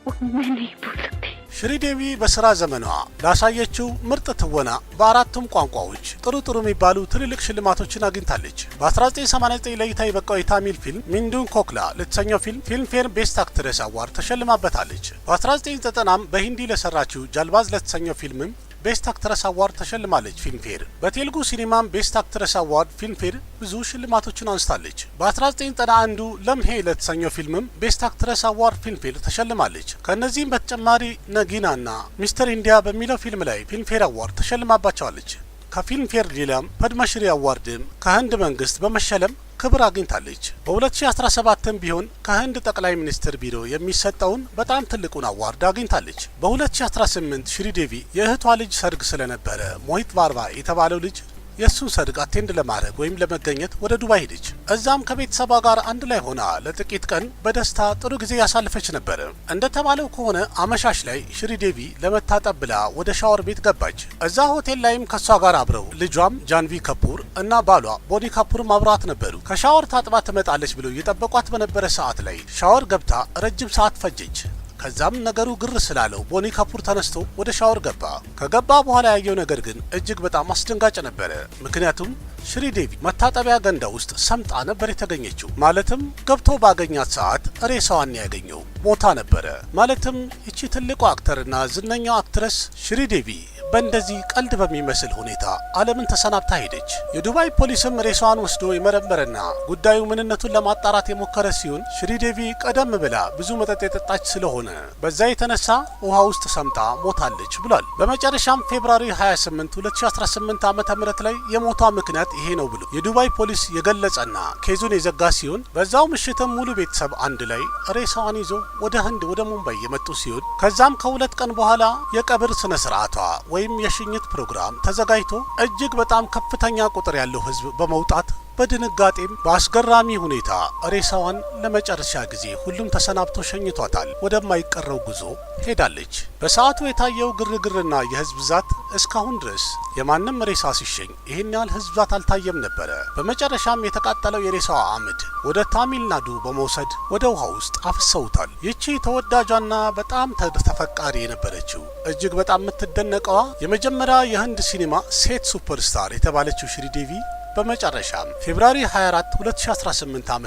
वो मैं नहीं भूल सकती। ሽሪዴቪ በስራ ዘመኗ ላሳየችው ምርጥ ትወና በአራቱም ቋንቋዎች ጥሩ የሚባሉ ትልልቅ ሽልማቶችን አግኝታለች። በ1989 ለእይታ የበቃው የታሚል ፊልም ሚንዱን ኮክላ ለተሰኘው ፊልም ፌር ቤስት አክትረስ አዋርድ ተሸልማበታለች። በ1990 በሂንዲ ለሰራችው ጃልባዝ ለተሰኘው ፊልምም ቤስት አክትረስ አዋርድ ተሸልማለች። ፊልምፌር በቴሉጉ ሲኒማም ቤስት አክትረስ አዋርድ ፊልምፌር ብዙ ሽልማቶችን አንስታለች። በ1991 ለምሄ ለተሰኘው ፊልምም ቤስት አክትረስ አዋርድ ፊልምፌር ተሸልማለች። ከነዚህም በተጨማሪ ነጊናና ሚስተር ኢንዲያ በሚለው ፊልም ላይ ፊልምፌር አዋርድ ተሸልማባቸዋለች። ከፊልምፌር ሌላም ፐድመሽሪ አዋርድም ከህንድ መንግስት በመሸለም ክብር አግኝታለች። በ2017ም ቢሆን ከህንድ ጠቅላይ ሚኒስትር ቢሮ የሚሰጠውን በጣም ትልቁን አዋርድ አግኝታለች። በ2018 ሽሪዴቪ የእህቷ ልጅ ሰርግ ስለነበረ ሞሂት ባርባ የተባለው ልጅ የእሱን ሰርግ አቴንድ ለማድረግ ወይም ለመገኘት ወደ ዱባይ ሄደች። እዛም ከቤተሰቧ ጋር አንድ ላይ ሆና ለጥቂት ቀን በደስታ ጥሩ ጊዜ ያሳለፈች ነበር። እንደተባለው ከሆነ አመሻሽ ላይ ሽሪዴቪ ለመታጠብ ብላ ወደ ሻወር ቤት ገባች። እዛ ሆቴል ላይም ከሷ ጋር አብረው ልጇም ጃንቪ ካፑር እና ባሏ ቦኒ ካፑርም አብረዋት ነበሩ። ከሻወር ታጥባ ትመጣለች ብለው እየጠበቋት በነበረ ሰዓት ላይ ሻወር ገብታ ረጅም ሰዓት ፈጀች። ከዛም ነገሩ ግር ስላለው ቦኒ ካፑር ተነስቶ ወደ ሻወር ገባ። ከገባ በኋላ ያየው ነገር ግን እጅግ በጣም አስደንጋጭ ነበረ። ምክንያቱም ሽሪዴቪ መታጠቢያ ገንዳ ውስጥ ሰምጣ ነበር የተገኘችው። ማለትም ገብቶ ባገኛት ሰዓት ሬሳዋን ያገኘው ሞታ ነበረ። ማለትም እቺ ትልቁ አክተርና ዝነኛው አክትረስ ሽሪዴቪ በእንደዚህ ቀልድ በሚመስል ሁኔታ ዓለምን ተሰናብታ ሄደች። የዱባይ ፖሊስም ሬሳዋን ወስዶ የመረመረና ጉዳዩ ምንነቱን ለማጣራት የሞከረ ሲሆን ሽሪዴቪ ቀደም ብላ ብዙ መጠጥ የጠጣች ስለሆነ በዛ የተነሳ ውሃ ውስጥ ሰምጣ ሞታለች ብሏል። በመጨረሻም ፌብሩዋሪ 28 2018 ዓ.ም ላይ የሞቷ ምክንያት ይሄ ነው ብሎ የዱባይ ፖሊስ የገለጸና ኬዙን የዘጋ ሲሆን በዛው ምሽትም ሙሉ ቤተሰብ አንድ ላይ ሬሳዋን ይዞ ወደ ህንድ ወደ ሙምባይ የመጡ ሲሆን ከዛም ከ2 ቀን በኋላ የቀብር ስነ ስርዓቷ ወይም የሽኝት ፕሮግራም ተዘጋጅቶ እጅግ በጣም ከፍተኛ ቁጥር ያለው ህዝብ በመውጣት በድንጋጤም በአስገራሚ ሁኔታ ሬሳዋን ለመጨረሻ ጊዜ ሁሉም ተሰናብቶ ሸኝቷታል። ወደማይቀረው ጉዞ ሄዳለች። በሰዓቱ የታየው ግርግርና የህዝብ ብዛት እስካሁን ድረስ የማንም ሬሳ ሲሸኝ ይህን ያህል ህዝብ ብዛት አልታየም ነበረ። በመጨረሻም የተቃጠለው የሬሳዋ አምድ ወደ ታሚልናዱ በመውሰድ ወደ ውሃ ውስጥ አፍሰውታል። ይቺ ተወዳጇና በጣም ተፈቃሪ የነበረችው እጅግ በጣም የምትደነቀዋ የመጀመሪያ የህንድ ሲኒማ ሴት ሱፐርስታር የተባለችው ሽሪዴቪ በመጨረሻም ፌብሩዋሪ 24 2018 ዓ.ም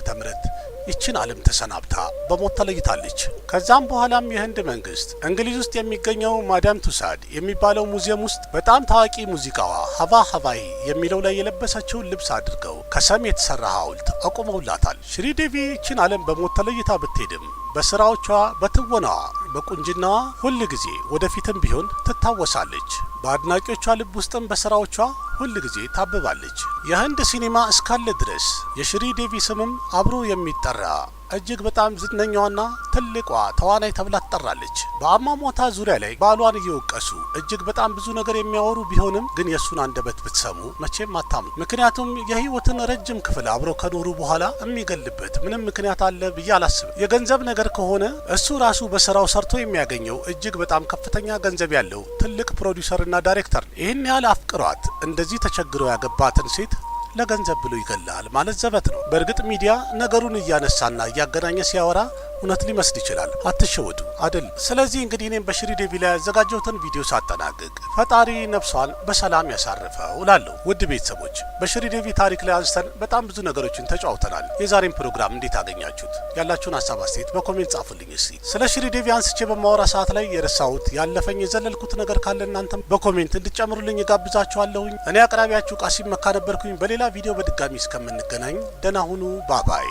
ይችን ዓለም ተሰናብታ በሞት ተለይታለች። ከዛም በኋላም የህንድ መንግስት እንግሊዝ ውስጥ የሚገኘው ማዳም ቱሳድ የሚባለው ሙዚየም ውስጥ በጣም ታዋቂ ሙዚቃዋ ሀቫ ሀቫይ የሚለው ላይ የለበሰችውን ልብስ አድርገው ከሰም የተሰራ ሐውልት አቁመውላታል። ሽሪዴቪ ይችን ዓለም በሞት ተለይታ ብትሄድም በስራዎቿ፣ በትወናዋ፣ በቁንጅናዋ ሁል ጊዜ ወደፊትም ቢሆን ትታወሳለች። በአድናቂዎቿ ልብ ውስጥም በስራዎቿ ሁል ጊዜ ታብባለች። የህንድ ሲኒማ እስካለ ድረስ የሽሪዴቪ ስምም አብሮ የሚጠራ እጅግ በጣም ዝነኛዋና ትልቋ ተዋናይ ተብላ ትጠራለች። በአሟሟታ ዙሪያ ላይ ባሏን እየወቀሱ እጅግ በጣም ብዙ ነገር የሚያወሩ ቢሆንም ግን የእሱን አንደበት ብትሰሙ መቼም አታምኑ። ምክንያቱም የህይወትን ረጅም ክፍል አብረው ከኖሩ በኋላ የሚገልበት ምንም ምክንያት አለ ብዬ አላስብም። የገንዘብ ነገር ከሆነ እሱ ራሱ በስራው ሰርቶ የሚያገኘው እጅግ በጣም ከፍተኛ ገንዘብ ያለው ትልቅ ፕሮዲውሰርና ዳይሬክተር ነው። ይህን ያህል አፍቅሯት እንደዚህ ተቸግሮ ያገባትን ሴት ለገንዘብ ብሎ ይገላል ማለት ዘበት ነው። በእርግጥ ሚዲያ ነገሩን እያነሳና እያገናኘ ሲያወራ እውነት ሊመስል ይችላል። አትሸወዱ አይደል? ስለዚህ እንግዲህ እኔም በሽሪዴቪ ላይ ያዘጋጀሁትን ቪዲዮ ሳጠናቅቅ ፈጣሪ ነፍሷን በሰላም ያሳርፈው እላለሁ። ውድ ቤተሰቦች በሽሪዴቪ ታሪክ ላይ አንስተን በጣም ብዙ ነገሮችን ተጫውተናል። የዛሬን ፕሮግራም እንዴት አገኛችሁት? ያላችሁን ሀሳብ አስተያየት በኮሜንት ጻፉልኝ። እስቲ ስለ ሽሪዴቪ አንስቼ በማወራ ሰዓት ላይ የረሳሁት ያለፈኝ የዘለልኩት ነገር ካለ እናንተም በኮሜንት እንድጨምሩልኝ እጋብዛችኋለሁኝ። እኔ አቅራቢያችሁ ቃሲም መካ ነበርኩኝ። በሌላ ቪዲዮ በድጋሚ እስከምንገናኝ ደህና ሁኑ። ባባይ